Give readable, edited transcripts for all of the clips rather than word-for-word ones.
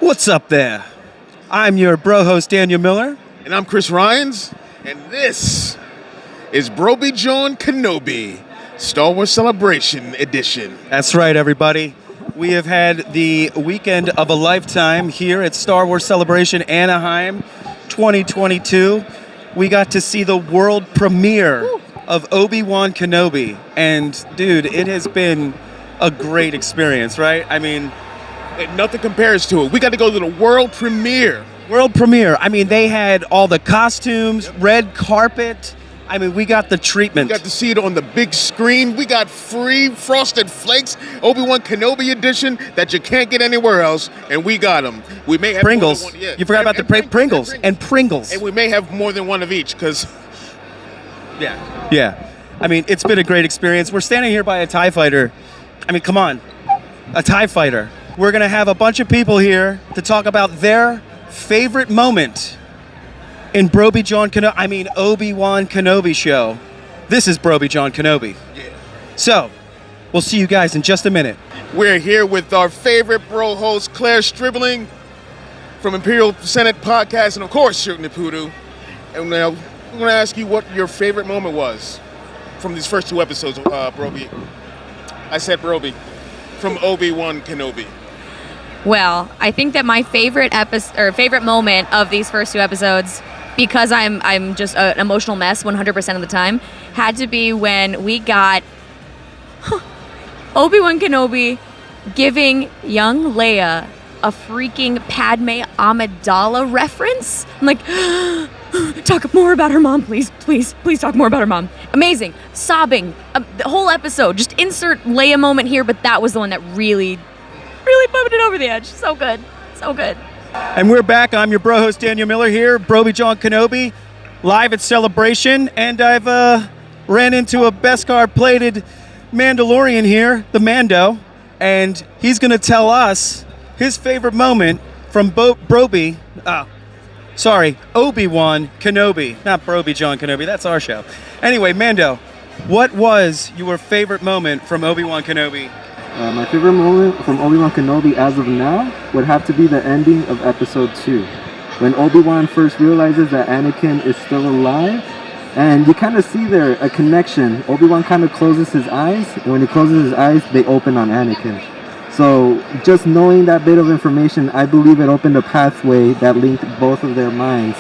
What's up there? I'm your bro host, Daniel Miller. And I'm Chris Ryans. And this is Brobi-Jawn Kenobi, Star Wars Celebration Edition. That's right, everybody. We have had the weekend of a lifetime here at Star Wars Celebration Anaheim 2022. We got to see the world premiere of Obi-Wan Kenobi. And, dude, it has been a great experience, right? I mean, And nothing compares to it. We got to go to the world premiere. World premiere. I mean, they had all the costumes, red carpet. I mean, we got the treatment. We got to see it on the big screen. We got free Frosted Flakes, Obi-Wan Kenobi edition that you can't get anywhere else, and we got them. We may have Pringles. More than one, yeah. You forgot about the Pringles. And Pringles. And we may have more than one of each, because... Yeah. I mean, it's been a great experience. We're standing here by a TIE fighter. I mean, come on. A TIE fighter. We're going to have a bunch of people here to talk about their favorite moment in Brobi-Jawn Kenobi. I mean, Obi-Wan Kenobi show. This is Brobi-Jawn Kenobi. Yeah. So, we'll see you guys in just a minute. We're here with our favorite bro host, Clare Stribling, from Imperial Senate Podcast, and of course, Shooting the Poodoo. And now, we're going to ask you what your favorite moment was from these first two episodes of Brobi. I said Brobi. From Obi-Wan Kenobi. Well, I think that my favorite favorite moment of these first two episodes, because I'm just an emotional mess 100% of the time, had to be when we got Obi-Wan Kenobi giving young Leia a freaking Padme Amidala reference. I'm like, talk more about her mom, please talk more about her mom. Amazing, sobbing, the whole episode. Just insert Leia moment here, but that was the one that really bumped it over the edge. So good. And we're back. I'm your bro host, Daniel Miller here, Brobi-Jawn Kenobi, live at Celebration. And I've ran into a Beskar plated Mandalorian here, the Mando, and he's going to tell us his favorite moment from Obi-Wan Kenobi. Not Brobi-Jawn Kenobi, that's our show. Anyway, Mando, what was your favorite moment from Obi-Wan Kenobi? My favorite moment from Obi-Wan Kenobi as of now would have to be the ending of episode 2. When Obi-Wan first realizes that Anakin is still alive, and you kind of see there a connection. Obi-Wan kind of closes his eyes, and when he closes his eyes, they open on Anakin. So just knowing that bit of information, I believe it opened a pathway that linked both of their minds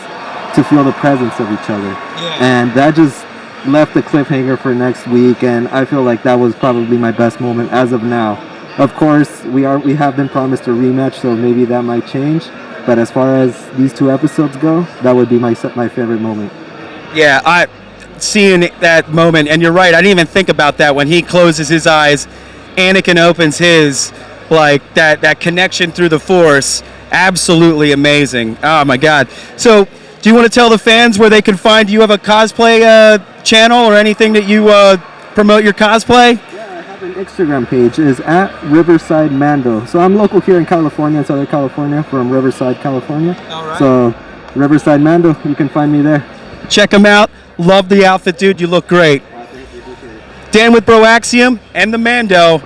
to feel the presence of each other. Yeah. And that just left the cliffhanger for next week, and I feel like that was probably my best moment as of now. Of course, we have been promised a rematch, so maybe that might change. But as far as these two episodes go, that would be my favorite moment. Yeah, I seeing that moment, and you're right. I didn't even think about that. When he closes his eyes, Anakin opens his, like that connection through the Force. Absolutely amazing. Oh my God. So, do you want to tell the fans where they can find you? Have a cosplay channel or anything that you promote your cosplay? Yeah, I have an Instagram page. It is at Riverside Mando. So I'm local here in California, in Southern California, from Riverside, California. All right. So Riverside Mando, you can find me there. Check him out. Love the outfit, dude. You look great. Thank you. Dan with Broaxium and the Mando,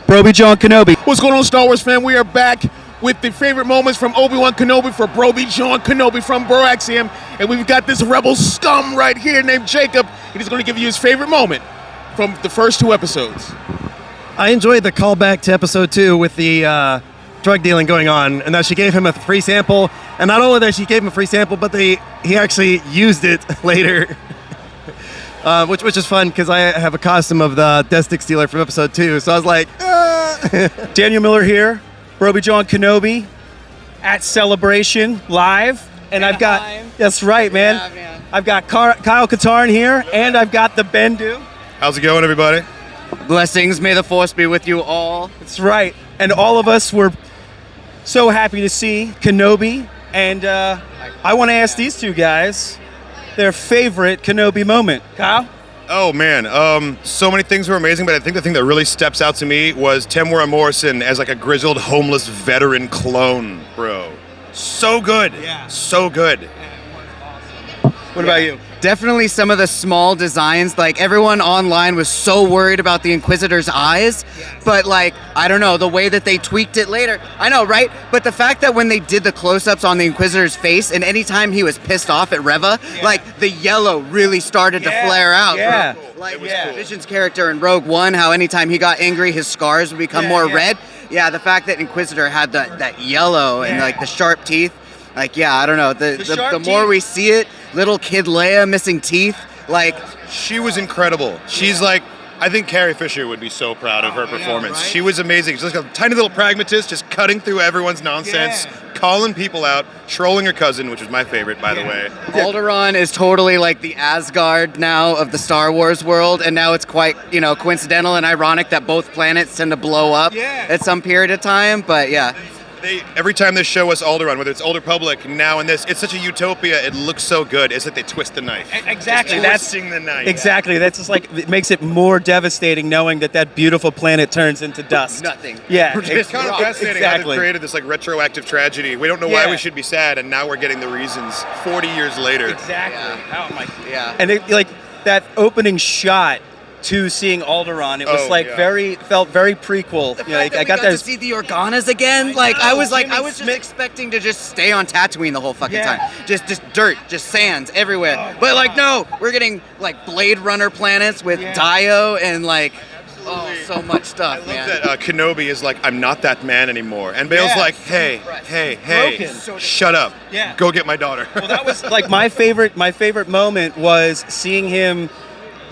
Brobi-Jawn Kenobi. What's going on, Star Wars fan? We are back with the favorite moments from Obi-Wan Kenobi for Brobi-Jawn Kenobi from Broaxium. And we've got this rebel scum right here named Jacob, and he's going to give you his favorite moment from the first two episodes. I enjoyed the callback to episode 2 with the drug dealing going on, and that she gave him a free sample. And not only that she gave him a free sample, but he actually used it later, which is fun because I have a costume of the Death Stick Stealer from episode 2. So I was like, Daniel Miller here, Brobi-Jawn Kenobi at Celebration live. And I've got, that's right, man. Yeah, man. I've got Kyle Katarn here, and I've got the Bendu. How's it going, everybody? Blessings, may the Force be with you all. That's right. And all of us were so happy to see Kenobi. And I want to ask these two guys their favorite Kenobi moment. Kyle? Oh, man. So many things were amazing, but I think the thing that really steps out to me was Temuera Morrison as like a grizzled, homeless veteran clone, bro. So good. Yeah. So good. Yeah, it was awesome. What about you? Definitely some of the small designs. Like, everyone online was so worried about the Inquisitor's eyes, but like, I don't know, the way that they tweaked it later. I know, right? But the fact that when they did the close-ups on the Inquisitor's face, and anytime he was pissed off at Reva, like, the yellow really started to flare out. Yeah. Like, Vision's character in Rogue One, how anytime he got angry, his scars would become more red. Yeah, the fact that Inquisitor had that yellow and like the sharp teeth, like, yeah, I don't know. The more we see it, little kid Leia missing teeth, like, She was incredible. She's like, I think Carrie Fisher would be so proud of her performance. She was amazing. She's like a tiny little pragmatist, just cutting through everyone's nonsense, calling people out, trolling her cousin, which was my favorite, by the way. Alderaan is totally like the Asgard now of the Star Wars world, and now it's quite, coincidental and ironic that both planets tend to blow up at some period of time, but yeah. Every time they show us Alderaan, whether it's Old Republic, now in this, it's such a utopia. It looks so good. It's like they twist the knife. Exactly. Just twisting the knife. Exactly. That's just like, it makes it more devastating knowing that beautiful planet turns into dust. Nothing. Yeah. It's kind of fascinating how Exactly. they've created this like retroactive tragedy. We don't know why we should be sad, and now we're getting the reasons 40 years later. Exactly. Yeah. Oh my. Yeah. And it, like that opening shot to seeing Alderaan, it was felt very prequel. I got to see the Organas again. I was just expecting to just stay on Tatooine the whole fucking time. Just dirt, just sands everywhere. But no, we're getting like Blade Runner planets with Dio and so much stuff, I love that Kenobi is like, I'm not that man anymore. And Bale's like, hey, shut up. Yeah. Go get my daughter. Well, that was like my favorite moment was seeing him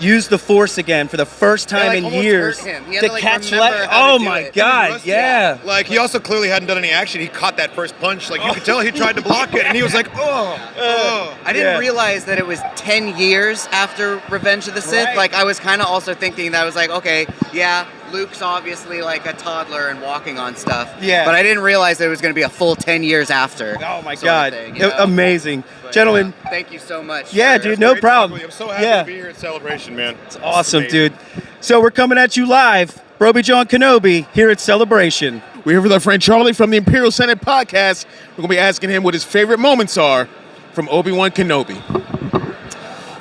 use the Force again for the first time in years to catch remember Oh how to do my it. God, yeah. Like, he also clearly hadn't done any action. He caught that first punch. Like, you could tell he tried to block it, and he was like, I didn't realize that it was 10 years after Revenge of the Sith. Right. Like, I was kind of also thinking that I was like, okay, yeah, Luke's obviously like a toddler and walking on stuff. Yeah. But I didn't realize that it was going to be a full 10 years after. Oh my sort of God, thing, you know? amazing, But, gentlemen. thank you so much. Yeah, for- dude, no problem. I'm so happy to be here at Celebration, man. It's awesome, dude. So we're coming at you live, Brobi-Jawn Kenobi here at Celebration. We're here with our friend Charlie from the Imperial Senate podcast. We're going to be asking him what his favorite moments are from Obi-Wan Kenobi.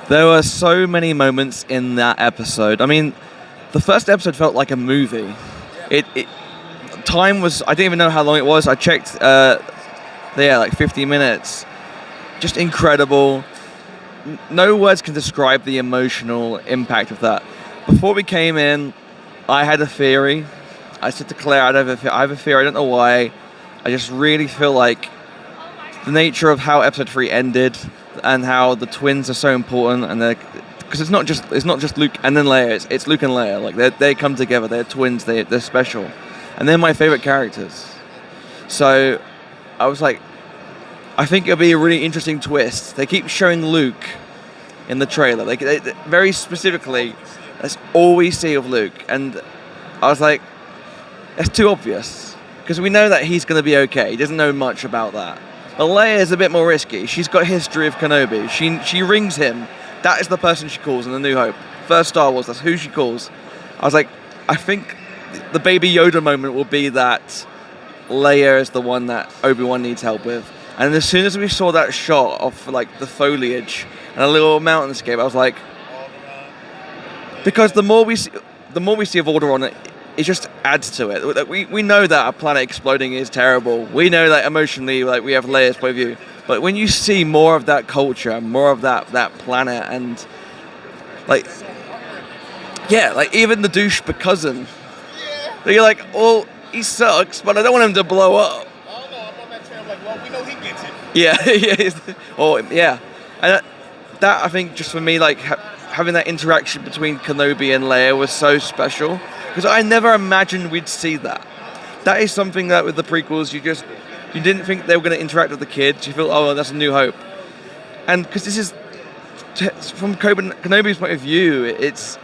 There were so many moments in that episode. I mean, the first episode felt like a movie. Time was, I didn't even know how long it was. I checked, like 50 minutes. Just incredible. No words can describe the emotional impact of that. Before we came in, I had a theory. I said to Claire, I have a theory, I don't know why. I just really feel like the nature of how episode 3 ended and how the twins are so important, and because it's not just Luke and then Leia, it's Luke and Leia. Like they come together, they're twins, they're special. And they're my favorite characters. So I was like, I think it'll be a really interesting twist. They keep showing Luke in the trailer. They very specifically, that's all we see of Luke. And I was like, that's too obvious. Because we know that he's going to be okay. He doesn't know much about that. But Leia is a bit more risky. She's got history of Kenobi. She rings him. That is the person she calls in A New Hope. First Star Wars, that's who she calls. I was like, I think the Baby Yoda moment will be that Leia is the one that Obi-Wan needs help with. And as soon as we saw that shot of like the foliage and a little mountainscape, I was like, because the more we see of Alderaan, it just adds to it. We know that a planet exploding is terrible. We know that emotionally, like, we have Leia's point of view. But when you see more of that culture, more of that planet, and like, yeah, like even the douche cousin, you're like, oh, he sucks, but I don't want him to blow up. Oh, no, I'm on that train. I'm like, well, we know he gets it. Yeah, yeah. And that I think, just for me, like having that interaction between Kenobi and Leia was so special, because I never imagined we'd see that. That is something that with the prequels, you didn't think they were going to interact with the kids. You felt, oh, that's A New Hope. And because this is, from Kenobi's point of view, it's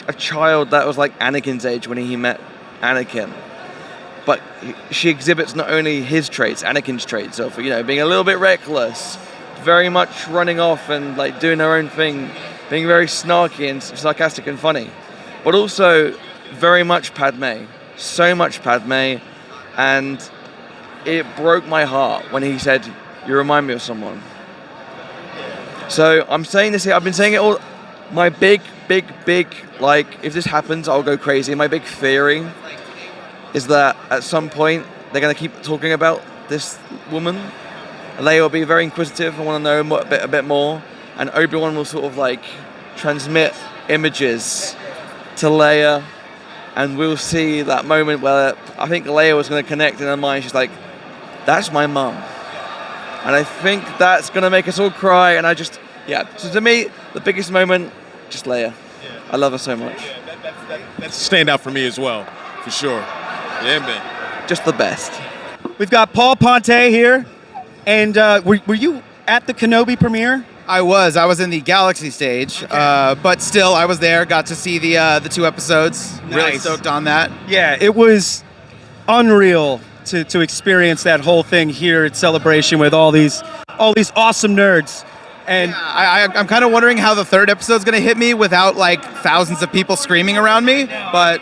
a child that was like Anakin's age when he met Anakin. But she exhibits not only his traits, Anakin's traits of, being a little bit reckless, very much running off and like doing her own thing, being very snarky and sarcastic and funny, but also very much Padme, so much Padme, and it broke my heart when he said, "You remind me of someone." So I'm saying this here. I've been saying it all. My big, like, if this happens, I'll go crazy. My big theory is that at some point they're going to keep talking about this woman. Leia will be very inquisitive and want to know a bit more, and Obi-Wan will sort of like transmit images to Leia, and we'll see that moment where I think Leia was going to connect in her mind. She's like, "That's my mom," and I think that's going to make us all cry. And so to me, the biggest moment, just Leia. I love her so much. That's a standout for me as well, for sure. Yeah, man. Just the best. We've got Paul Ponte here. And were you at the Kenobi premiere? I was in the Galaxy stage, but still, I was there. Got to see the 2 episodes. Nice. Really stoked on that. Yeah, it was unreal to experience that whole thing here at Celebration with all these awesome nerds. And I'm kind of wondering how the 3rd episode's going to hit me without like thousands of people screaming around me. But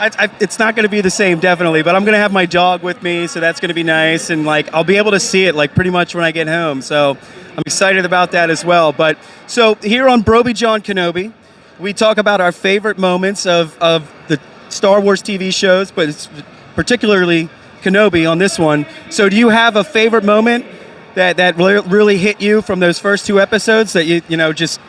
it's not going to be the same, definitely. But I'm going to have my dog with me, so that's going to be nice. And like I'll be able to see it like pretty much when I get home. So I'm excited about that as well. But so here on Brobi-Jawn Kenobi, we talk about our favorite moments of the Star Wars TV shows, but it's particularly Kenobi on this one. So do you have a favorite moment that really hit you from those first 2 episodes that you just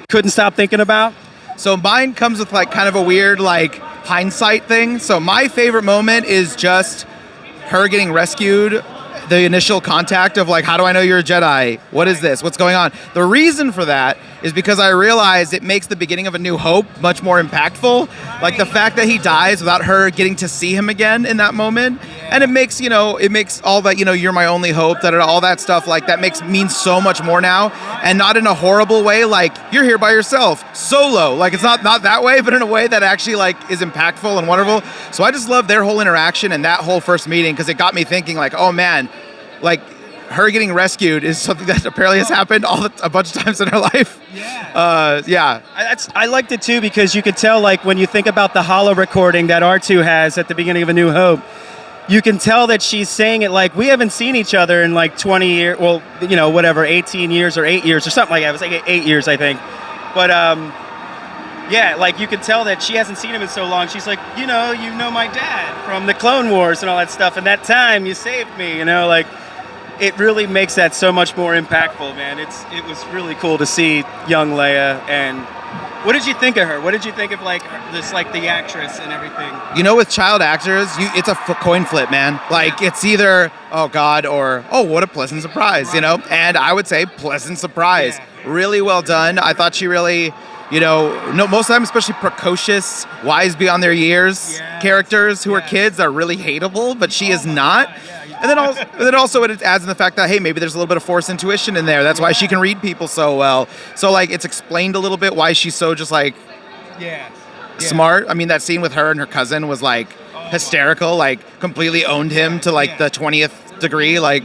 couldn't stop thinking about? So mine comes with like kind of a weird like hindsight thing. So my favorite moment is just her getting rescued, the initial contact of like, how do I know you're a Jedi? What is this? What's going on? The reason for that is because I realized it makes the beginning of A New Hope much more impactful. Like the fact that he dies without her getting to see him again in that moment. And it makes all that, you're my only hope, that all that stuff like that means so much more now, and not in a horrible way, like you're here by yourself, solo. Like it's not that way, but in a way that actually like is impactful and wonderful. So I just love their whole interaction and that whole first meeting, because it got me thinking like, oh man, like her getting rescued is something that apparently has happened a bunch of times in her life. I liked it too, because you could tell like when you think about the holo recording that R2 has at the beginning of A New Hope, you can tell that she's saying it like, we haven't seen each other in like 20 years, well, 18 years or 8 years or something like that. It was like 8 years, I think. But like you could tell that she hasn't seen him in so long. She's like, you know my dad from the Clone Wars and all that stuff. And that time you saved me, like it really makes that so much more impactful, man. It was really cool to see young Leia. And what did you think of her? What did you think of like the actress and everything? With child actors, it's a coin flip, man. Like it's either oh god or oh what a pleasant surprise, And I would say pleasant surprise. Yeah. Really well done. I thought she really, most of the time, especially precocious, wise beyond their years characters who are kids are really hateable, but she is not. And then also it adds in the fact that, hey, maybe there's a little bit of Force intuition in there. That's why she can read people so well. So, like, it's explained a little bit why she's so just, like, smart. I mean, that scene with her and her cousin was, like, hysterical. Like, completely owned him to, like, the 20th degree. Like,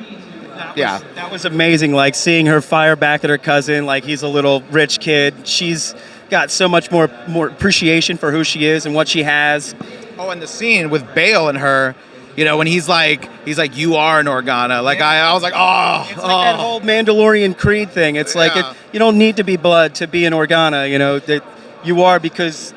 That was amazing. Like, seeing her fire back at her cousin. Like, he's a little rich kid. She's got so much more appreciation for who she is and what she has. Oh, and the scene with Bale and her... when he's like, you are an Organa. Like, I was like, oh. It's like that whole Mandalorian creed thing. It's like, you don't need to be blood to be an Organa, that you are because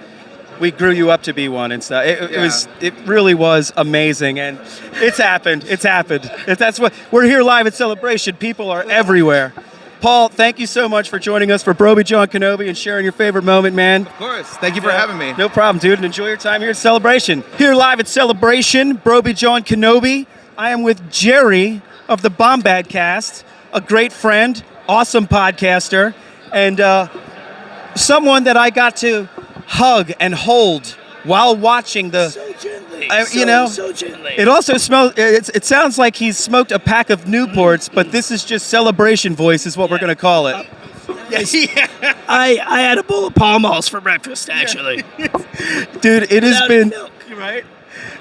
we grew you up to be one and stuff. It really was amazing. And it's happened. That's what, we're here live at Celebration. People are everywhere. Paul, thank you so much for joining us for Brobi-Jawn Kenobi and sharing your favorite moment, man. Of course. Thank you for having me. No problem, dude, and enjoy your time here at Celebration. Here live at Celebration, Brobi-Jawn Kenobi. I am with Gerry of the Bombad Cast, a great friend, awesome podcaster, and someone that I got to hug and hold while watching the... So gently, so gently. It also smells... It sounds like he's smoked a pack of Newports, but this is just Celebration voice is what we're going to call it. Yes. I had a bowl of Pall Malls for breakfast, actually. Dude, it has been... milk. Right?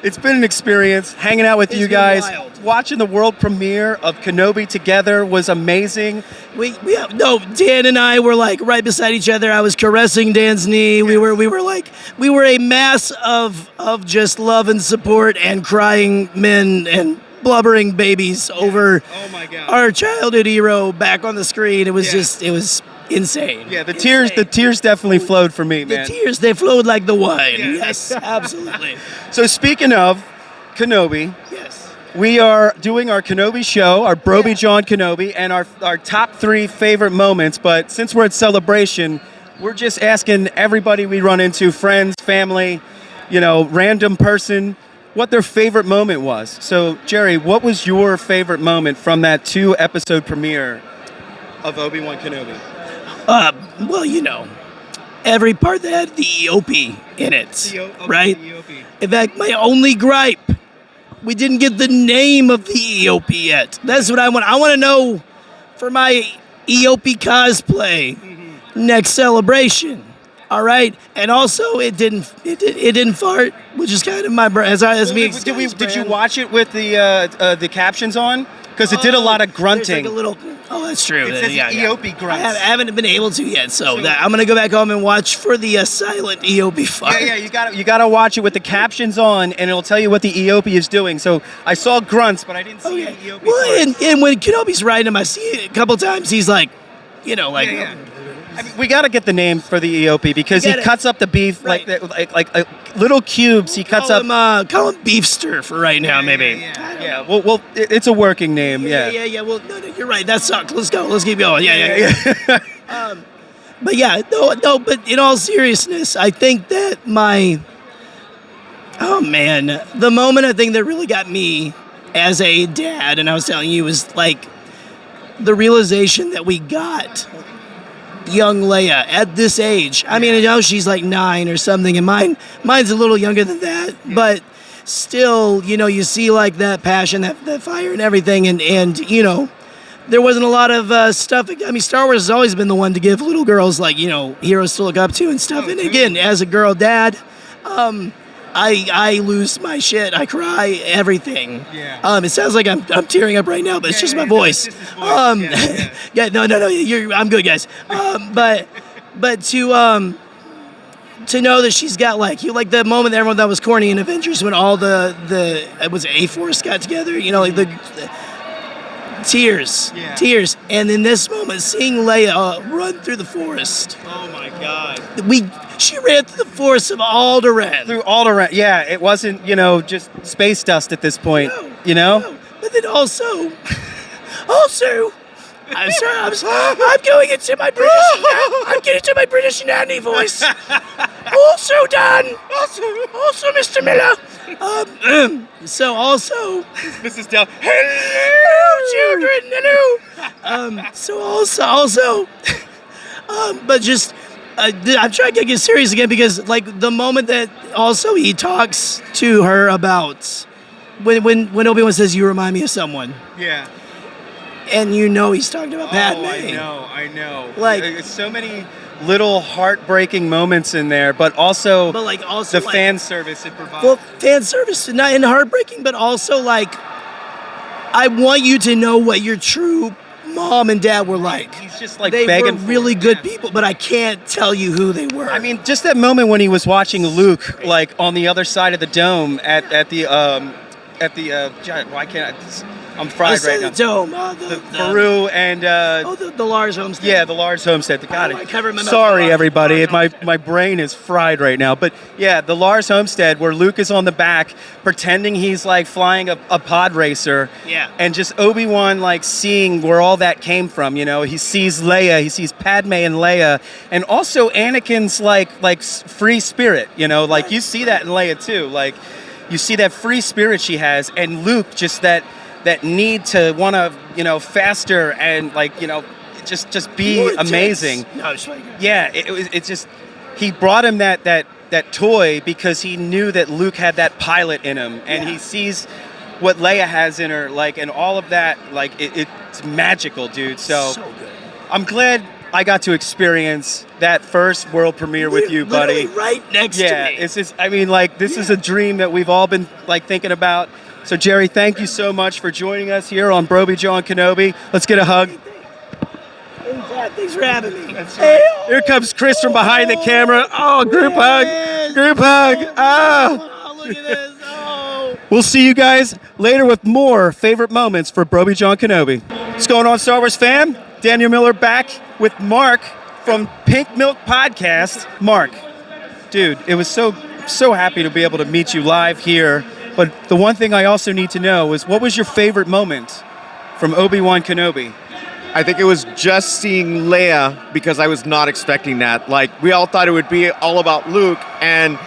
It's been an experience. Hanging out with you guys. Wild. Watching the world premiere of Kenobi together was amazing. Dan and I were like right beside each other. I was caressing Dan's knee. We were a mass of just love and support and crying men and blubbering babies over Oh my God. our childhood hero back on the screen. It was it was insane. Yeah, the tears definitely flowed for me, man. The tears, they flowed like the wine. Yes, absolutely. So speaking of Kenobi, Yes. we are doing our Kenobi show, our Brobi-Jawn Kenobi, and our top 3 favorite moments. But since we're at Celebration, we're just asking everybody we run into, friends, family, random person, what their favorite moment was. So, Gerry, what was your favorite moment from that 2-episode premiere of Obi-Wan Kenobi? Well, every part that had the EOP in it, right? In fact, my only gripe, we didn't get the name of the EOP yet. That's what I want. I want to know for my EOP cosplay next Celebration. All right, and also it didn't fart, which is kind of my Did you watch it with the captions on? Because it did a lot of grunting. Like a little. Oh, that's true. It says EOP grunts. I haven't been able to yet, so I'm gonna go back home and watch for the silent EOP fart. Yeah, you gotta watch it with the captions on, and it'll tell you what the EOP is doing. So I saw grunts, but I didn't see any EOP. Well, and when Kenobi's riding him, I see it a couple times. He's like, I mean, we got to get the name for the EOP because he cuts up the beef like little cubes. He cuts up. Call him Beefster for right now, maybe. Yeah. Well, it's a working name. Yeah. Well, no, you're right. That sucked. Let's go. Let's keep going. Yeah. But yeah, no. But in all seriousness, I think that the moment I think that really got me as a dad, and I was telling you, was like the realization that we got young Leia at this age. I mean, I know she's like 9 or something, and mine's a little younger than that, but still, you see like that passion, that fire and everything, and there wasn't a lot of stuff. I mean, Star Wars has always been the one to give little girls like, heroes to look up to and stuff. And again, as a girl dad, I lose my shit. I cry, everything. Yeah. It sounds like I'm tearing up right now, but it's just my voice. No, I'm good, guys. But to know that she's got like the moment that everyone thought was corny in Avengers when all it was A-Force got together, like the tears, and in this moment, seeing Leia run through the forest. Oh my God. She ran through the forest of Alderaan. Through Alderaan, yeah. It wasn't, just space dust at this point, No. But then also, I'm sorry, I'm going into my British. I'm getting to my British nanny voice. Also done. Also, Mr. Miller. So also, Mrs. Dell. Hello, children. Hello. So also, but just. I'm trying to get serious again because, like, the moment that also he talks to her about when Obi-Wan says, "You remind me of someone." Yeah. And he's talking about Padme. I know. Like, it's so many little heartbreaking moments in there, but also the fan service it provides. Well, fan service, not in heartbreaking, but also like, I want you to know what your true mom and dad were like. He's just like they begging were really good people, but I can't tell you who they were. I mean, just that moment when he was watching Luke, like on the other side of the dome at the why can't I? I'm fried right now. The dome, the Peru and the Lars homestead. Yeah, the Lars homestead. God, I can't remember. Sorry, everybody. My brain is fried right now. But yeah, the Lars homestead where Luke is on the back pretending he's like flying a pod racer. Yeah. And just Obi-Wan like seeing where all that came from. He sees Leia, he sees Padme and Leia, and also Anakin's like free spirit. Like you see that in Leia too. Like you see that free spirit she has, and Luke just that need to want to, faster and just be more amazing. Intense. No, yeah, it's just he brought him that toy because he knew that Luke had that pilot in him, and he sees what Leia has in her, like, and all of that, like it's magical, dude. So good. I'm glad I got to experience that first world premiere with you, buddy. Right next to me. Yeah, it's just, I mean, like, this is a dream that we've all been like thinking about. So, Gerry, thank you so much for joining us here on Brobi-Jawn Kenobi. Let's get a hug. Thanks for having me. Here comes Chris from behind the camera. Oh, group hug. Group hug. Oh. Look at this. Oh. We'll see you guys later with more favorite moments for Brobi-Jawn Kenobi. What's going on, Star Wars fam? Daniel Miller back with Mark from Pink Milk Podcast. Mark, dude, it was so happy to be able to meet you live here. But the one thing I also need to know is, what was your favorite moment from Obi-Wan Kenobi? I think it was just seeing Leia, because I was not expecting that. Like, we all thought it would be all about Luke, and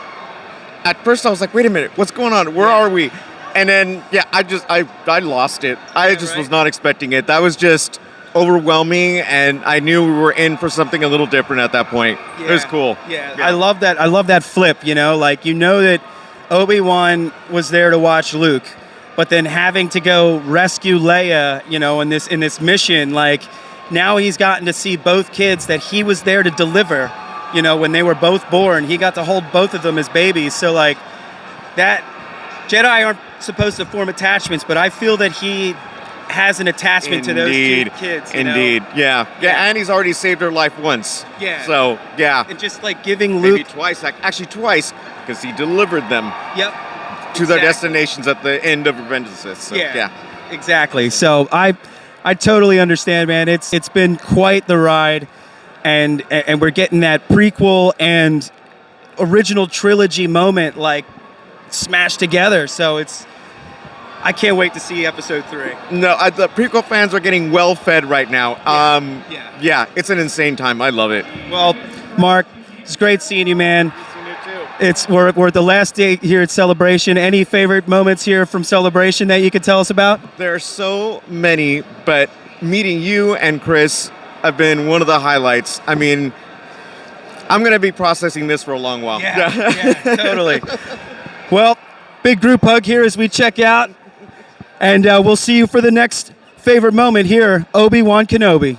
at first I was like, wait a minute, what's going on? Where are we? And then, I lost it. I just was not expecting it. That was just overwhelming, and I knew we were in for something a little different at that point. It was cool. Yeah, I love that. I love that flip, like, that Obi-Wan was there to watch Luke, but then having to go rescue Leia, in this mission, like, now he's gotten to see both kids that he was there to deliver, when they were both born. He got to hold both of them as babies. So, like, that Jedi aren't supposed to form attachments, but I feel that he has an attachment to those two kids. Indeed. Yeah, and he's already saved her life once. Yeah. So, yeah. And just, like, giving Luke... Maybe twice, actually twice, because he delivered them. Yep. To their destinations at the end of Revenge of the Sith. So, yeah. Exactly. So I totally understand, man. It's been quite the ride, and we're getting that prequel and original trilogy moment like smashed together. So I can't wait to see episode 3. No, the prequel fans are getting well fed right now. Yeah, it's an insane time. I love it. Well, Mark, it's great seeing you, man. We're at the last day here at Celebration. Any favorite moments here from Celebration that you could tell us about? There are so many, but meeting you and Chris have been one of the highlights. I mean, I'm going to be processing this for a long while. Yeah, totally. Well, big group hug here as we check out, and we'll see you for the next favorite moment here, Obi-Wan Kenobi.